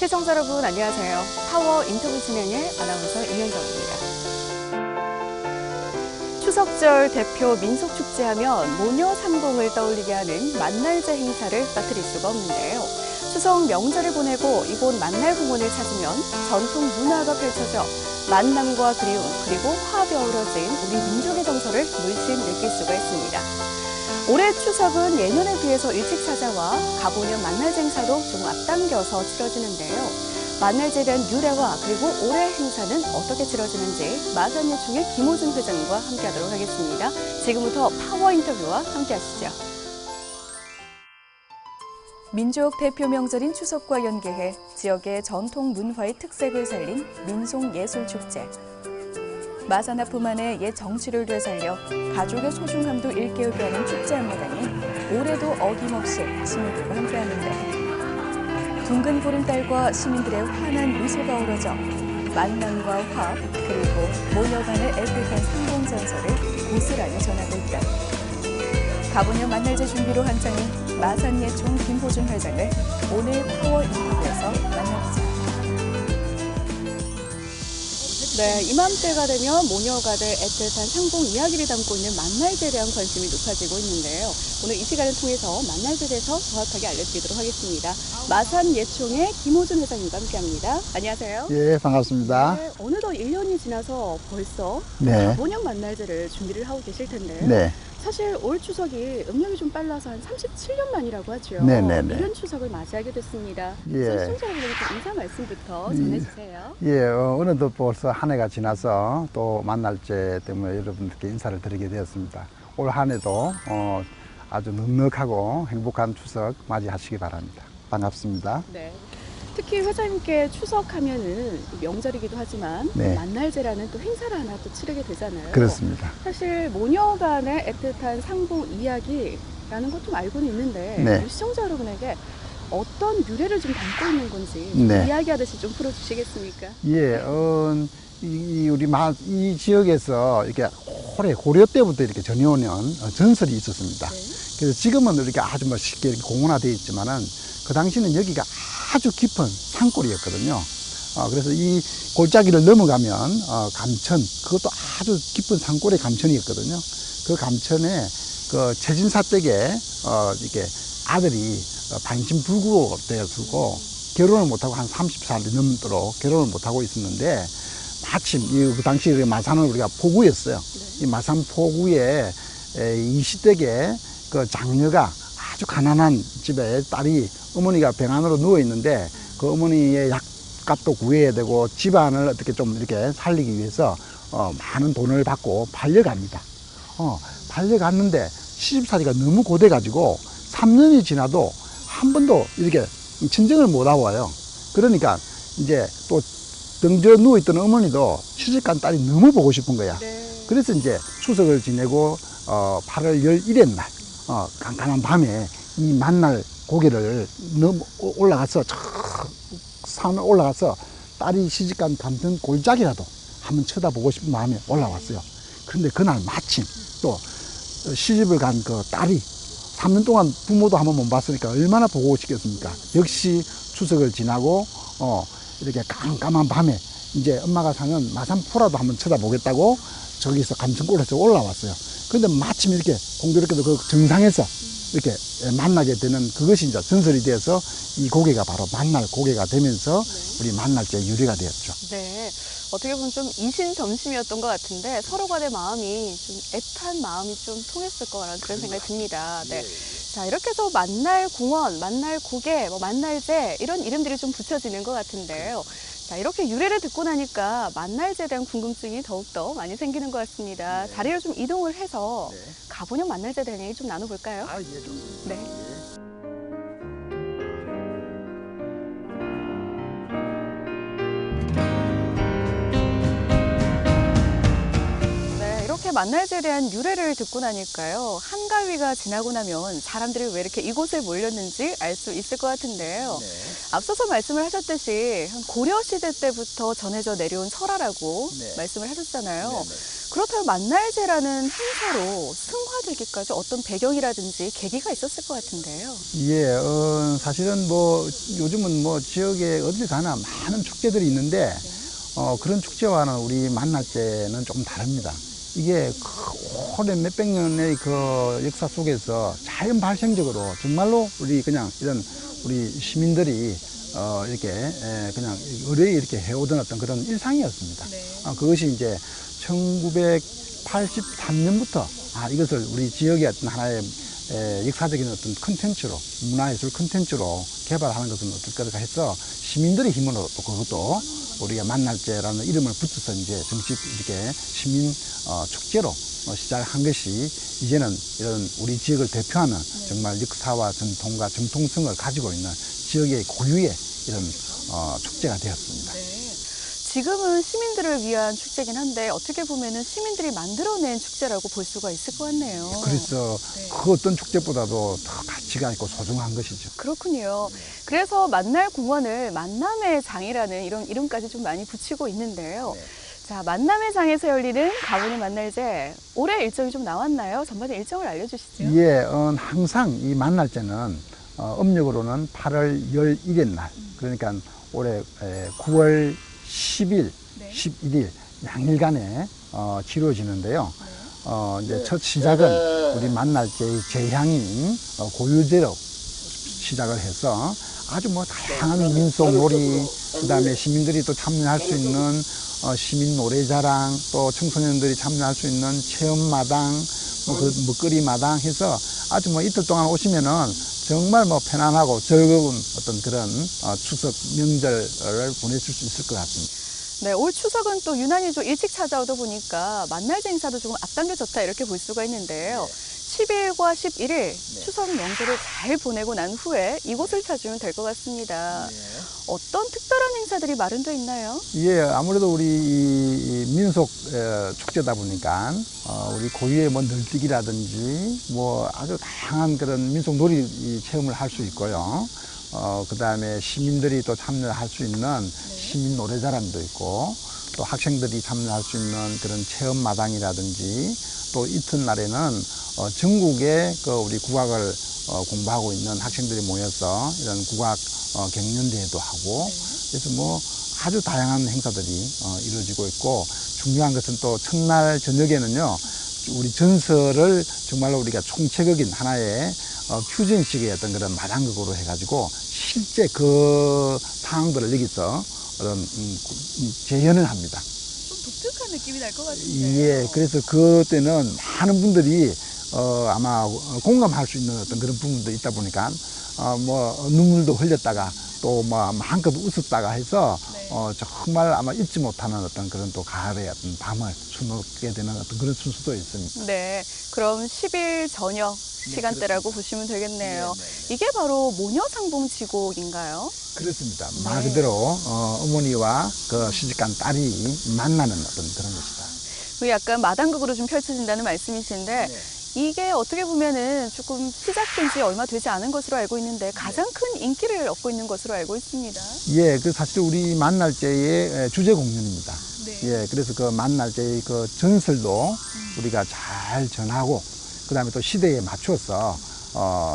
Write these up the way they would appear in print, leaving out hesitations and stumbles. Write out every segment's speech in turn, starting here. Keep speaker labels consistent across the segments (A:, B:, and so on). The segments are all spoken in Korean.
A: 시청자 여러분 안녕하세요. 파워 인터뷰 진행의 아나운서 임현정입니다. 추석절 대표 민속축제하면 모녀상봉을 떠올리게 하는 만날제 행사를 빠뜨릴 수가 없는데요. 추석 명절을 보내고 이곳 만날공원을 찾으면 전통 문화가 펼쳐져 만남과 그리움 그리고 화합이 어우러진 우리 민족의 정서를 물씬 느낄 수가 있습니다. 올해 추석은 예년에 비해서 일찍 찾아와 가보년 만날제 행사도 좀 앞당겨서 치러지는데요. 만날제에 대한 유래와 그리고 올해 행사는 어떻게 치러지는지 마산예총의 김호준 회장과 함께하도록 하겠습니다. 지금부터 파워 인터뷰와 함께하시죠. 민족 대표 명절인 추석과 연계해 지역의 전통 문화의 특색을 살린 민속예술축제. 마산아프만의 옛 정취를 되살려 가족의 소중함도 일깨우게 하는 축제 한마당이 올해도 어김없이 시민들과 함께하는데 둥근 보름달과 시민들의 환한 미소가 어우러져 만남과 화합 그리고 모녀 간의 애틋한 상봉 전설을 고스란히 전하고 있다. 가보년 만날제 준비로 한창인 마산예총 김호준 회장을 오늘 파워 인터뷰에서 만나보자. 네, 이맘때가 되면 모녀가 될 애틋한 상봉 이야기를 담고 있는 만날제에 대한 관심이 높아지고 있는데요. 오늘 이 시간을 통해서 만날제에 대해서 정확하게 알려드리도록 하겠습니다. 마산예총의 김호준 회장님과 함께합니다. 안녕하세요.
B: 예, 반갑습니다.
A: 네, 어느덧 1년이 지나서 벌써
B: 네.
A: 가보년 만날제를 준비를 하고 계실 텐데요.
B: 네.
A: 사실 올 추석이 음력이 좀 빨라서 한 37년 만이라고 하죠.
B: 네네네.
A: 이런 추석을 맞이하게 됐습니다.
B: 예.
A: 시청자 여러분께 인사 말씀부터 전해주세요.
B: 예, 어느덧 벌써 한 해가 지나서 또 만날제 때문에 여러분들께 인사를 드리게 되었습니다. 올 한 해도 아주 넉넉하고 행복한 추석 맞이하시기 바랍니다. 반갑습니다.
A: 네. 특히 회장님께 추석하면은 명절이기도 하지만
B: 네.
A: 만날제라는 또 행사를 하나 또 치르게 되잖아요.
B: 그렇습니다.
A: 사실 모녀 간의 애틋한 상봉 이야기라는 것도 알고는 있는데
B: 네.
A: 우리 시청자 여러분에게 어떤 유래를 좀 담고 있는 건지
B: 네.
A: 이야기하듯이 좀 풀어주시겠습니까?
B: 예, 이 지역에서 이렇게 고려 때부터 이렇게 전해오는 전설이 있었습니다.
A: 네.
B: 그래서 지금은 이렇게 아주 뭐 쉽게 이렇게 공원화되어 있지만은 그 당시는 여기가 아주 깊은 산골이었거든요. 그래서 이 골짜기를 넘어가면 감천, 그것도 아주 깊은 산골의 감천이었거든요. 그 감천에 그 최진사 댁에 이렇게 아들이 반신불구가 되어서고 결혼을 못하고 한 30살이 넘도록 결혼을 못하고 있었는데 마침 그 당시 마산은 우리가 포구였어요.
A: 네.
B: 이 마산 포구에 이시댁에 그 장녀가 아주 가난한 집에 딸이 어머니가 병안으로 누워 있는데 그 어머니의 약값도 구해야 되고 집안을 어떻게 좀 이렇게 살리기 위해서 많은 돈을 받고 반려갑니다. 반려갔는데 시집살이가 너무 고돼가지고 3년이 지나도 한 번도 이렇게 친정을 못 와요. 그러니까 이제 또 등져 누워있던 어머니도 시집간 딸이 너무 보고 싶은 거야.
A: 네.
B: 그래서 이제 추석을 지내고 8월 11일 날 깜깜한 밤에 이 만날 고개를 올라가서 산을 올라가서 딸이 시집간 감천 골짜기라도 한번 쳐다보고 싶은 마음에 올라왔어요. 그런데 그날 마침 또 시집을 간 그 딸이 3년 동안 부모도 한번 못 봤으니까 얼마나 보고 싶겠습니까? 역시 추석을 지나고 이렇게 깜깜한 밤에 이제 엄마가 사는 마산포라도 한번 쳐다보겠다고 저기서 감천골에서 올라왔어요. 그런데 마침 이렇게 공교롭게도 그 정상에서 이렇게 만나게 되는 그것이 이제 전설이 되어서 이 고개가 바로 만날 고개가 되면서 우리 만날제 유래가 되었죠.
A: 네. 어떻게 보면 좀 이신점심이었던 것 같은데 서로 간의 마음이 좀 애탄 마음이 좀 통했을 거라는 그런 생각이 듭니다. 네. 자, 이렇게 해서 만날 공원, 만날 고개, 만날제 이런 이름들이 좀 붙여지는 것 같은데요. 자, 이렇게 유래를 듣고 나니까 만날제에 대한 궁금증이 더욱더 많이 생기는 것 같습니다.
B: 네.
A: 자리를 좀 이동을 해서
B: 네.
A: 가보년 만날제에 대한 얘기 좀 나눠볼까요?
B: 예, 좋습니다.
A: 네. 만날제에 대한 유래를 듣고 나니까요. 한가위가 지나고 나면 사람들이 왜 이렇게 이곳에 몰렸는지 알 수 있을 것 같은데요.
C: 네.
A: 앞서서 말씀을 하셨듯이 고려시대 때부터 전해져 내려온 설화라고
C: 네.
A: 말씀을 하셨잖아요.
C: 네네.
A: 그렇다면 만날제라는 행사로 승화되기까지 어떤 배경이라든지 계기가 있었을 것 같은데요.
B: 예, 사실은 뭐 요즘은 뭐 지역에 어딜 가나 많은 축제들이 있는데 그런 축제와는 우리 만날제는 조금 다릅니다. 이게 오랜 몇백 년의 그 역사 속에서 자연 발생적으로 정말로 우리 그냥 이런 우리 시민들이 이렇게 그냥 의뢰 이렇게 해오던 어떤 그런 일상이었습니다. 그것이 이제 1983년부터 이것을 우리 지역의 어떤 하나의 역사적인 어떤 컨텐츠로, 문화예술 컨텐츠로 개발하는 것은 어떨까 해서 시민들의 힘으로 또 그것도 우리가 만날제라는 이름을 붙여서 이제 정식 이렇게 시민 축제로 시작한 것이 이제는 이런 우리 지역을 대표하는 정말 역사와 전통과 정통성을 가지고 있는 지역의 고유의 이런 축제가 되었습니다.
A: 지금은 시민들을 위한 축제긴 한데 어떻게 보면은 시민들이 만들어낸 축제라고 볼 수가 있을 것 같네요.
B: 그래서 그 어떤 축제보다도 더 가치가 있고 소중한 것이죠.
A: 그렇군요. 그래서 만날공원을 만남의 장이라는 이런 이름까지 좀 많이 붙이고 있는데요. 자, 만남의 장에서 열리는 가문의 만날제. 올해 일정이 좀 나왔나요? 전반의 일정을 알려주시죠.
B: 예, 항상 이 만날제는 음력으로는 8월 11일 날, 그러니까 올해 9월 10일, 11일 양일간에 치러지는데요. 이제 첫 시작은 우리 만날제의 제향인 고유제로 시작을 해서 아주 뭐 다양한 민속 놀이, 그다음에 시민들이 또 참여할 수 있는 시민 노래자랑, 또 청소년들이 참여할 수 있는 체험마당, 그 먹거리 마당 해서 아주 뭐 이틀 동안 오시면은 정말 뭐 편안하고 즐거운 어떤 그런 추석 명절을 보내실 수 있을 것 같습니다.
A: 네, 올 추석은 또 유난히 좀 일찍 찾아오다 보니까 만날제 행사도 조금 앞당겨졌다 이렇게 볼 수가 있는데요. 10일과 11일 추석 명절을 잘 보내고 난 후에 이곳을 찾으면 될 것 같습니다. 어떤 특별한 행사들이 마련되어 있나요?
B: 예, 아무래도 우리 이 민속 축제다 보니까 우리 고유의 뭐 널뛰기라든지 뭐 아주 다양한 그런 민속 놀이 체험을 할 수 있고요. 그 다음에 시민들이 또 참여할 수 있는 시민 노래자랑도 있고, 또 학생들이 참여할 수 있는 그런 체험 마당이라든지, 또 이튿날에는 전국의 그 우리 국악을 공부하고 있는 학생들이 모여서 이런 국악 경연대회도 하고, 그래서 뭐 아주 다양한 행사들이 이루어지고 있고, 중요한 것은 또 첫날 저녁에는요, 우리 전설을 정말로 우리가 총체적인 하나의 퓨전식의 어떤 그런 마당극으로 해가지고 실제 그 상황들을 여기서 그런 재현을 합니다.
A: 좀 독특한 느낌이 날 것 같은데요.
B: 예, 그래서 그때는 많은 분들이 아마 공감할 수 있는 어떤 그런 부분도 있다 보니까 뭐 눈물도 흘렸다가 또 뭐 마음껏 웃었다가 해서 정말 아마 잊지 못하는 어떤 그런 또 가을의 어떤 밤을 수놓게 되는 어떤 그런 순수도 있습니다.
A: 네, 그럼 10일 저녁 시간대라고 보시면 되겠네요. 이게 바로 모녀상봉지곡인가요?
B: 그렇습니다. 말 그대로 어머니와 그 시집간 딸이 만나는 어떤 그런 것이다.
A: 약간 마당극으로 좀 펼쳐진다는 말씀이신데 이게 어떻게 보면은 조금 시작된 지 얼마 되지 않은 것으로 알고 있는데 가장 큰 인기를 얻고 있는 것으로 알고 있습니다.
B: 예, 그 사실 우리 만날제의 주제 공연입니다. 예, 그래서 그 만날제의 그 전설도 우리가 잘 전하고, 그 다음에 또 시대에 맞춰서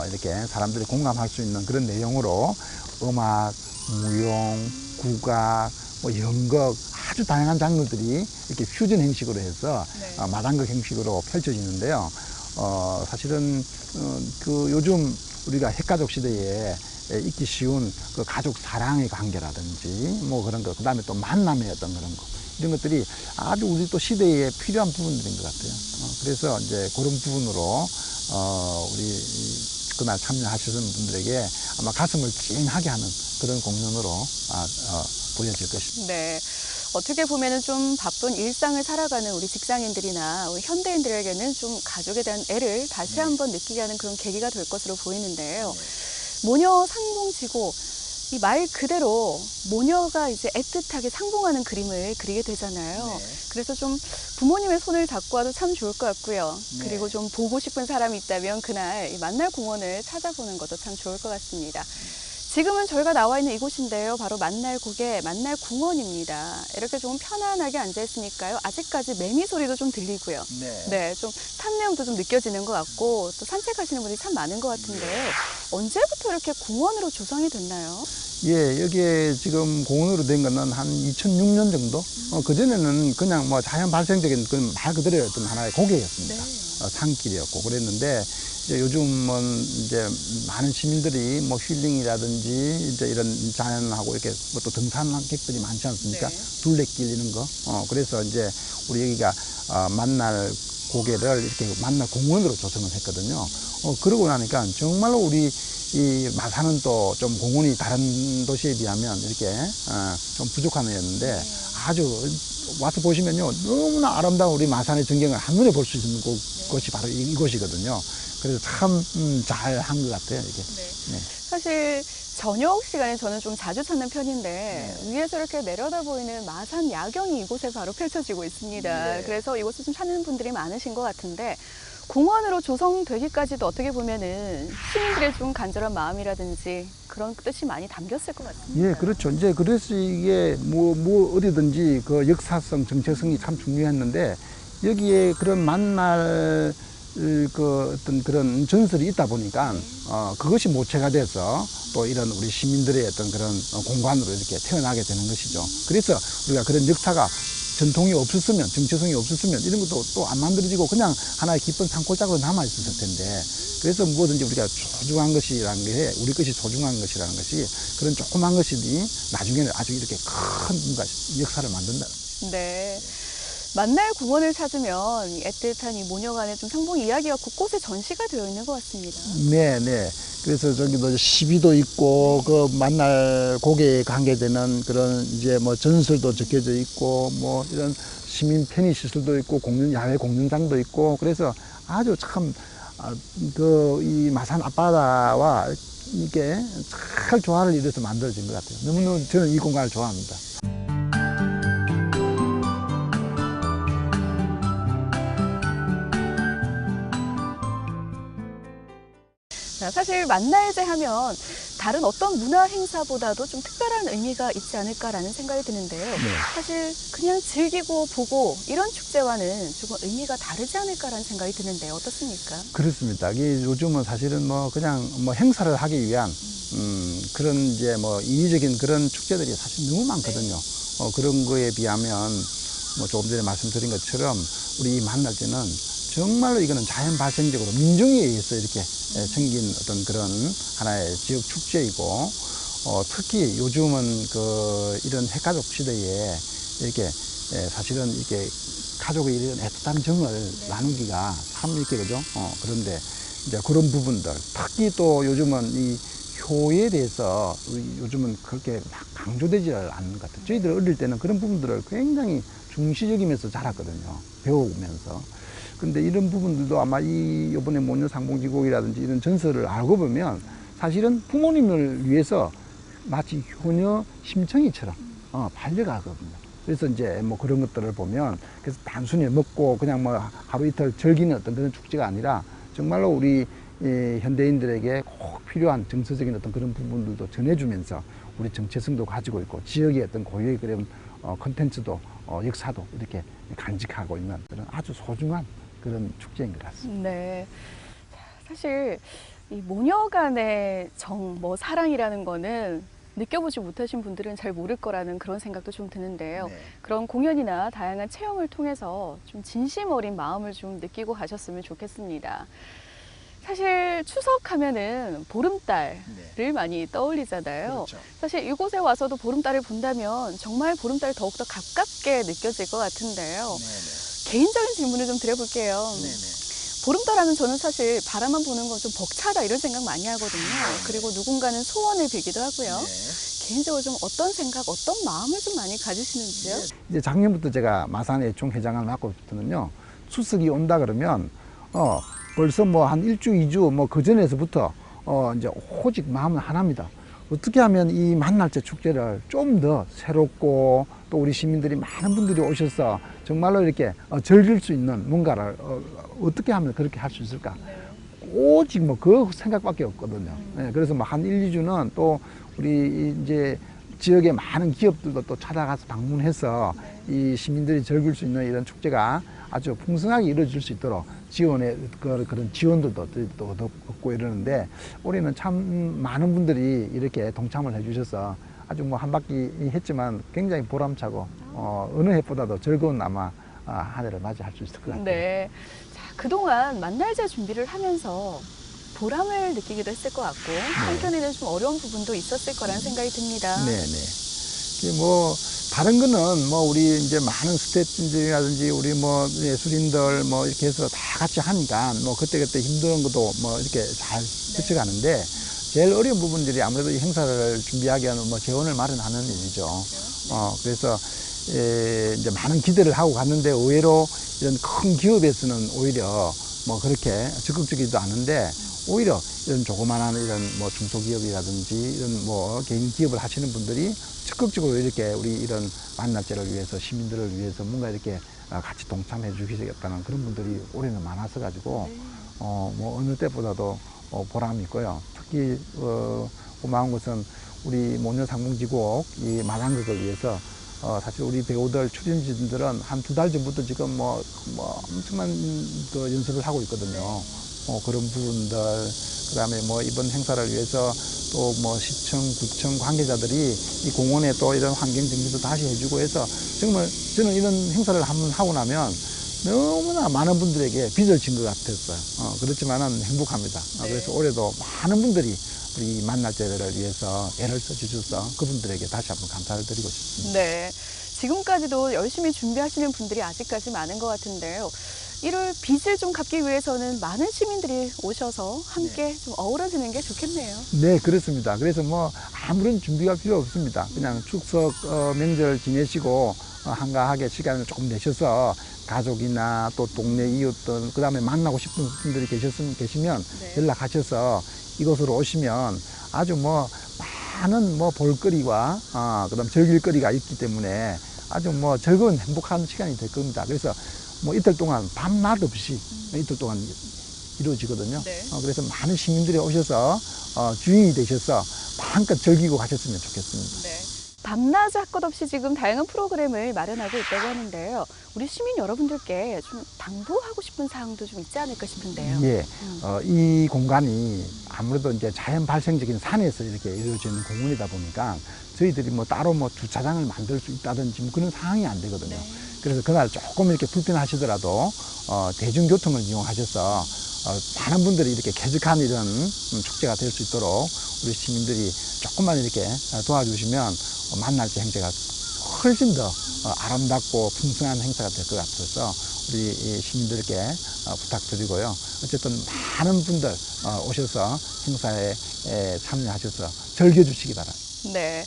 B: 이렇게 사람들이 공감할 수 있는 그런 내용으로 음악, 무용, 국악, 뭐 연극, 아주 다양한 장르들이 이렇게 퓨전 형식으로 해서 마당극 형식으로 펼쳐지는데요. 사실은 그 요즘 우리가 핵가족 시대에 있기 쉬운 그 가족 사랑의 관계라든지 뭐 그런 거, 그 다음에 또 만남의 어떤 그런 거, 이런 것들이 아주 우리 또 시대에 필요한 부분들인 것 같아요. 그래서 이제 그런 부분으로 우리 그날 참여하시는 분들에게 아마 가슴을 찡하게 하는 그런 공연으로 보여질 것입니다.
A: 네. 어떻게 보면은 좀 바쁜 일상을 살아가는 우리 직장인들이나 우리 현대인들에게는 좀 가족에 대한 애를 다시 한번 느끼게 하는 그런 계기가 될 것으로 보이는데요. 모녀 상봉지고 이 말 그대로 모녀가 이제 애틋하게 상봉하는 그림을 그리게 되잖아요.
B: 네.
A: 그래서 좀 부모님의 손을 잡고 와도 참 좋을 것 같고요.
B: 네.
A: 그리고 좀 보고 싶은 사람이 있다면 그날 이 만날 공원을 찾아보는 것도 참 좋을 것 같습니다. 지금은 저희가 나와 있는 이곳인데요. 바로 만날고개 만날공원입니다. 이렇게 좀 편안하게 앉아있으니까요. 아직까지 매미 소리도 좀 들리고요. 네, 좀 산내음도 좀 느껴지는 것 같고 또 산책하시는 분들이 참 많은 것 같은데요. 언제부터 이렇게 공원으로 조성이 됐나요?
B: 예, 여기에 지금 공원으로 된 거는 한 2006년 정도? 그전에는 그냥 뭐 자연 발생적인 그런 말 그대로 어떤 하나의 고개였습니다.
A: 네.
B: 산길이었고 그랬는데, 이제 요즘은 이제 많은 시민들이 뭐 힐링이라든지 이제 이런 자연하고 이렇게 뭐 또 등산객들이 많지 않습니까?
A: 네.
B: 둘레길 이런 거. 그래서 이제 우리 여기가 만날 고개를 이렇게 만날 공원으로 조성을 했거든요. 그러고 나니까 정말로 우리 이 마산은 또 좀 공원이 다른 도시에 비하면 이렇게 좀 부족한 애였는데 아주 와서 보시면요 너무나 아름다운 우리 마산의 전경을 한눈에 볼 수 있는 곳이 바로 이곳이거든요. 그래서 참 잘 한 것 같아요 이게. 네.
A: 사실 저녁 시간에 저는 좀 자주 찾는 편인데 위에서 이렇게 내려다 보이는 마산 야경이 이곳에 바로 펼쳐지고 있습니다.
B: 네.
A: 그래서 이곳을 좀 찾는 분들이 많으신 것 같은데 공원으로 조성되기까지도 어떻게 보면은 시민들의 좀 간절한 마음이라든지 그런 뜻이 많이 담겼을 것 같습니다.
B: 예, 그렇죠. 이제 그래서 이게 뭐 어디든지 그 역사성, 정체성이 참 중요했는데 여기에 그런 만날 그 어떤 그런 전설이 있다 보니까 그것이 모체가 돼서 또 이런 우리 시민들의 어떤 그런 공간으로 이렇게 태어나게 되는 것이죠. 그래서 우리가 그런 역사가 전통이 없었으면, 정체성이 없었으면 이런 것도 또 안 만들어지고 그냥 하나의 깊은 산골짜기로 남아 있었을 텐데, 그래서 무엇든지 우리가 소중한 것이라는 게, 우리 것이 소중한 것이라는 것이 그런 조그만 것이 나중에는 아주 이렇게 큰 뭔가 역사를 만든다.
A: 네. 만날 공원을 찾으면 이 애틋한 이 모녀간의 좀 상봉 이야기가 곳곳에 전시가 되어 있는 것 같습니다.
B: 네, 네. 그래서 저기도 시비도 있고, 그 만날 고개에 관계되는 그런 이제 뭐 전설도 적혀져 있고, 뭐 이런 시민 편의 시설도 있고, 야외 공연장도 있고, 그래서 아주 참, 이 마산 앞바다와 이게 잘 조화를 이뤄서 만들어진 것 같아요. 너무너무 저는 이 공간을 좋아합니다.
A: 자, 사실 만날제 하면 다른 어떤 문화 행사보다도 좀 특별한 의미가 있지 않을까라는 생각이 드는데요.
B: 네.
A: 사실 그냥 즐기고 보고 이런 축제와는 조금 의미가 다르지 않을까라는 생각이 드는데요. 어떻습니까?
B: 그렇습니다. 이게 요즘은 사실은 뭐 그냥 뭐 행사를 하기 위한 그런 이제 뭐 인위적인 그런 축제들이 사실 너무 많거든요. 그런 거에 비하면 뭐 조금 전에 말씀드린 것처럼 우리 이 만날 때는 정말로 이거는 자연 발생적으로 민중에 의해서 이렇게 생긴 어떤 그런 하나의 지역 축제이고, 특히 요즘은 이런 핵가족 시대에 이렇게 사실은 이렇게 가족의 이런 애틋한 정을 나누기가 참 이렇게 그죠? 그런데 이제 그런 부분들, 특히 또 요즘은 이 효에 대해서 요즘은 그렇게 막 강조되지 않는 것 같아요. 저희들 어릴 때는 그런 부분들을 굉장히 중시적이면서 자랐거든요. 배우면서. 근데 이런 부분들도 아마 이번에 모녀상봉지곡이라든지 이런 전설을 알고 보면 사실은 부모님을 위해서 마치 효녀 심청이처럼 반려가거든요. 그래서 이제 뭐 그런 것들을 보면, 그래서 단순히 먹고 그냥 뭐 하루 이틀 즐기는 어떤 그런 축제가 아니라 정말로 우리 현대인들에게 꼭 필요한 정서적인 어떤 그런 부분들도 전해주면서 우리 정체성도 가지고 있고 지역의 어떤 고유의 그런 콘텐츠도 역사도 이렇게 간직하고 있는 그런 아주 소중한 그런 축제인 것 같습니다.
A: 네. 사실 이 모녀 간의 뭐 사랑이라는 거는 느껴보지 못하신 분들은 잘 모를 거라는 그런 생각도 좀 드는데요.
B: 네.
A: 그런 공연이나 다양한 체험을 통해서 좀 진심 어린 마음을 좀 느끼고 가셨으면 좋겠습니다. 사실 추석하면은 보름달을 많이 떠올리잖아요.
B: 그렇죠.
A: 사실 이곳에 와서도 보름달을 본다면 정말 보름달이 더욱더 가깝게 느껴질 것 같은데요. 개인적인 질문을 좀 드려볼게요. 보름달 하면 저는 사실 바라만 보는 건 좀 벅차다 이런 생각 많이 하거든요. 그리고 누군가는 소원을 빌기도 하고요. 개인적으로 좀 어떤 생각, 어떤 마음을 좀 많이 가지시는지요?
B: 이제 작년부터 제가 마산 애총회장을 맡고부터는요, 추석이 온다 그러면 벌써 뭐 한 1주, 2주 뭐 그 전에서부터 이제 오직 마음은 하나입니다. 어떻게 하면 이 만날제 축제를 좀 더 새롭고 또 우리 시민들이 많은 분들이 오셔서 정말로 이렇게 즐길 수 있는 뭔가를 어떻게 하면 그렇게 할 수 있을까? 오직 뭐 그 생각밖에 없거든요. 예, 그래서 뭐 한 1, 2주는 또 우리 이제 지역의 많은 기업들도 또 찾아가서 방문해서 이 시민들이 즐길 수 있는 이런 축제가 아주 풍성하게 이루어질 수 있도록 지원의 그런 지원들도 또 얻고 이러는데 올해는 참 많은 분들이 이렇게 동참을 해주셔서 아주 뭐 한 바퀴 했지만 굉장히 보람차고 어느 해보다도 즐거운 아마 한 해를 맞이할 수 있을 것 같아요.
A: 네. 자, 그동안 만날제 준비를 하면서 보람을 느끼기도 했을 것 같고 한편에는 좀 어려운 부분도 있었을 거라는 생각이 듭니다.
B: 네네. 뭐 다른 거는 뭐 우리 이제 많은 스태프분들이라든지 우리 뭐 예술인들 뭐 이렇게 해서 다 같이 하니까 뭐 그때그때 힘든 것도 뭐 이렇게 잘 스쳐가는데 제일 어려운 부분들이 아무래도 이 행사를 준비하기 위한 뭐 재원을 마련하는 일이죠. 그래서 이제 많은 기대를 하고 갔는데 의외로 이런 큰 기업에서는 오히려 뭐 그렇게 적극적이지도 않은데 오히려 이런 조그만한 이런 뭐 중소기업이라든지 이런 뭐 개인 기업을 하시는 분들이 적극적으로 이렇게 우리 이런 만날제를 위해서 시민들을 위해서 뭔가 이렇게 같이 동참해 주시겠다는 그런 분들이 올해는 많아서 가지고 뭐 어느 때보다도 보람이 있고요. 특히 고마운 것은 우리 모녀상봉지곡 이 마당극을 위해서 사실 우리 배우들 출연진들은 한 2달 전부터 지금 뭐 엄청난 그 연습을 하고 있거든요. 그런 부분들, 그 다음에 뭐 이번 행사를 위해서 또 뭐 시청, 구청 관계자들이 이 공원에 또 이런 환경 정비도 다시 해주고 해서 정말 저는 이런 행사를 한번 하고 나면 너무나 많은 분들에게 빚을 진 것 같았어요. 그렇지만은 행복합니다. 그래서 올해도 많은 분들이 우리 만날제를 위해서 애를 써주셔서 그분들에게 다시 한번 감사를 드리고 싶습니다.
A: 네. 지금까지도 열심히 준비하시는 분들이 아직까지 많은 것 같은데요. 이를 빚을 좀 갚기 위해서는 많은 시민들이 오셔서 함께 좀 어우러지는 게 좋겠네요.
B: 네, 그렇습니다. 그래서 뭐 아무런 준비가 필요 없습니다. 그냥 추석 명절 지내시고 한가하게 시간을 조금 내셔서 가족이나 또 동네 이웃들, 그 다음에 만나고 싶은 분들이 계시면 연락하셔서 이곳으로 오시면 아주 뭐 많은 뭐 볼거리와 그다음 즐길거리가 있기 때문에 아주 뭐 즐거운 행복한 시간이 될 겁니다. 그래서 뭐 이틀 동안 밤낮 없이 이틀 동안 이루어지거든요. 그래서 많은 시민들이 오셔서 주인이 되셔서 마음껏 즐기고 가셨으면 좋겠습니다.
A: 밤낮 할 것 없이 지금 다양한 프로그램을 마련하고 있다고 하는데요. 우리 시민 여러분들께 좀 당부하고 싶은 사항도 좀 있지 않을까 싶은데요.
B: 예, 이 공간이 아무래도 이제 자연 발생적인 산에서 이렇게 이루어지는 공원이다 보니까 저희들이 뭐 따로 뭐 주차장을 만들 수 있다든지 뭐 그런 상황이 안 되거든요. 그래서 그날 조금 이렇게 불편하시더라도 대중교통을 이용하셔서 많은 분들이 이렇게 쾌적한 이런 축제가 될 수 있도록 우리 시민들이 조금만 이렇게 도와주시면 만날제 행사가 훨씬 더 아름답고 풍성한 행사가 될 것 같아서 우리 시민들께 부탁드리고요. 어쨌든 많은 분들 오셔서 행사에 참여하셔서 즐겨주시기 바랍니다.
A: 네.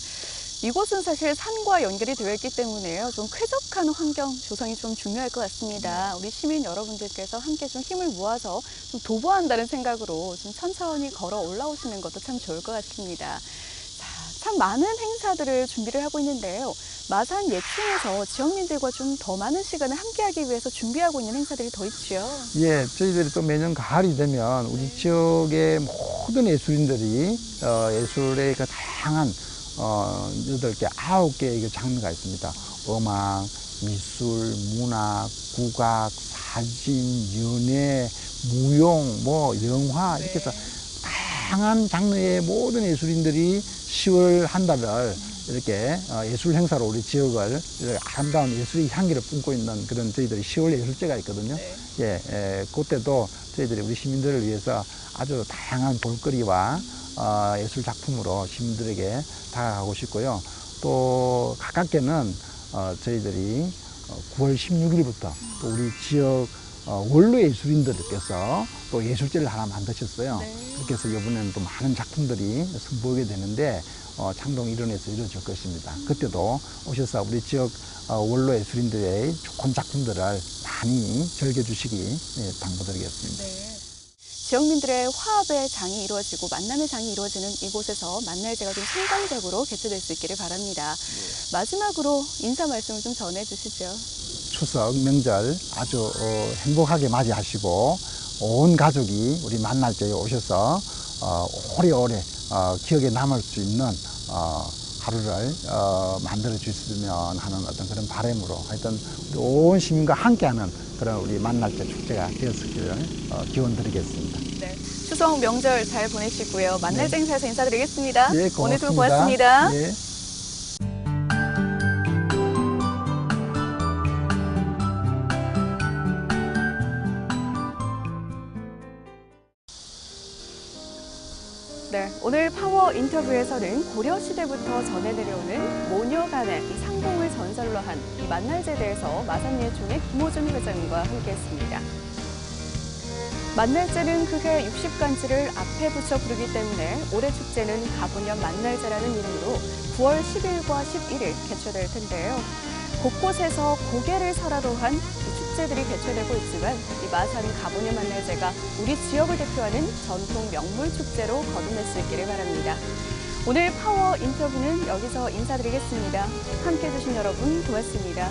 A: 이곳은 사실 산과 연결이 되어 있기 때문에요. 좀 쾌적한 환경 조성이 좀 중요할 것 같습니다. 우리 시민 여러분들께서 함께 좀 힘을 모아서 좀 도보한다는 생각으로 좀 천천히 걸어 올라오시는 것도 참 좋을 것 같습니다. 자, 참 많은 행사들을 준비를 하고 있는데요. 마산 예충에서 지역민들과 좀 더 많은 시간을 함께하기 위해서 준비하고 있는 행사들이 더 있죠.
B: 예, 저희들이 또 매년 가을이 되면 우리 지역의 모든 예술인들이 예술의 그 다양한 8개, 9개의 장르가 있습니다. 음악, 미술, 문학, 국악, 사진, 연예, 무용, 뭐 영화 이렇게 해서 다양한 장르의 모든 예술인들이 10월 한 달을 이렇게 예술 행사로 우리 지역을 이렇게 아름다운 예술의 향기를 뿜고 있는 그런 저희들이 10월 예술제가 있거든요. 그때도 저희들이 우리 시민들을 위해서 아주 다양한 볼거리와 예술 작품으로 시민들에게 다가가고 싶고요. 또 가깝게는 저희들이 9월 16일부터 또 우리 지역 원로 예술인들께서 또 예술제를 하나 만드셨어요. 그렇게 해서 이번에는 또 많은 작품들이 선보이게 되는데 창동 일원에서 이루어질 것입니다. 그때도 오셔서 우리 지역 원로 예술인들의 좋은 작품들을 많이 즐겨주시기 당부드리겠습니다.
A: 지역민들의 화합의 장이 이루어지고 만남의 장이 이루어지는 이곳에서 만날제가 좀 성공적으로 개최될 수 있기를 바랍니다. 마지막으로 인사 말씀을 좀 전해주시죠.
B: 추석 명절 아주 행복하게 맞이하시고 온 가족이 우리 만날제에 오셔서 오래오래 기억에 남을 수 있는 하루를 만들어 주시면 하는 어떤 그런 바람으로 하여튼 우리 온 시민과 함께하는 그런 우리 만날제 축제가 되었기를 기원드리겠습니다.
A: 네, 추석 명절 잘 보내시고요. 만날제 행사에서 인사드리겠습니다.
B: 예, 고맙습니다.
A: 오늘도 고맙습니다.
B: 예.
A: 네, 오늘 파워 인터뷰에서는 고려시대부터 전해 내려오는 모녀 간의 이 상봉을 전설로 한 이 만날제에 대해서 마산예총의 김호준 회장과 함께했습니다. 만날제는 그해 60간지를 앞에 붙여 부르기 때문에 올해 축제는 가보년 만날제라는 이름으로 9월 10일과 11일 개최될 텐데요. 곳곳에서 고개를 설화로 한 축제들이 개최되고 있지만 이 마산 가보년 만날제가 우리 지역을 대표하는 전통 명물 축제로 거듭날 수 있기를 바랍니다. 오늘 파워 인터뷰는 여기서 인사드리겠습니다. 함께해 주신 여러분 고맙습니다.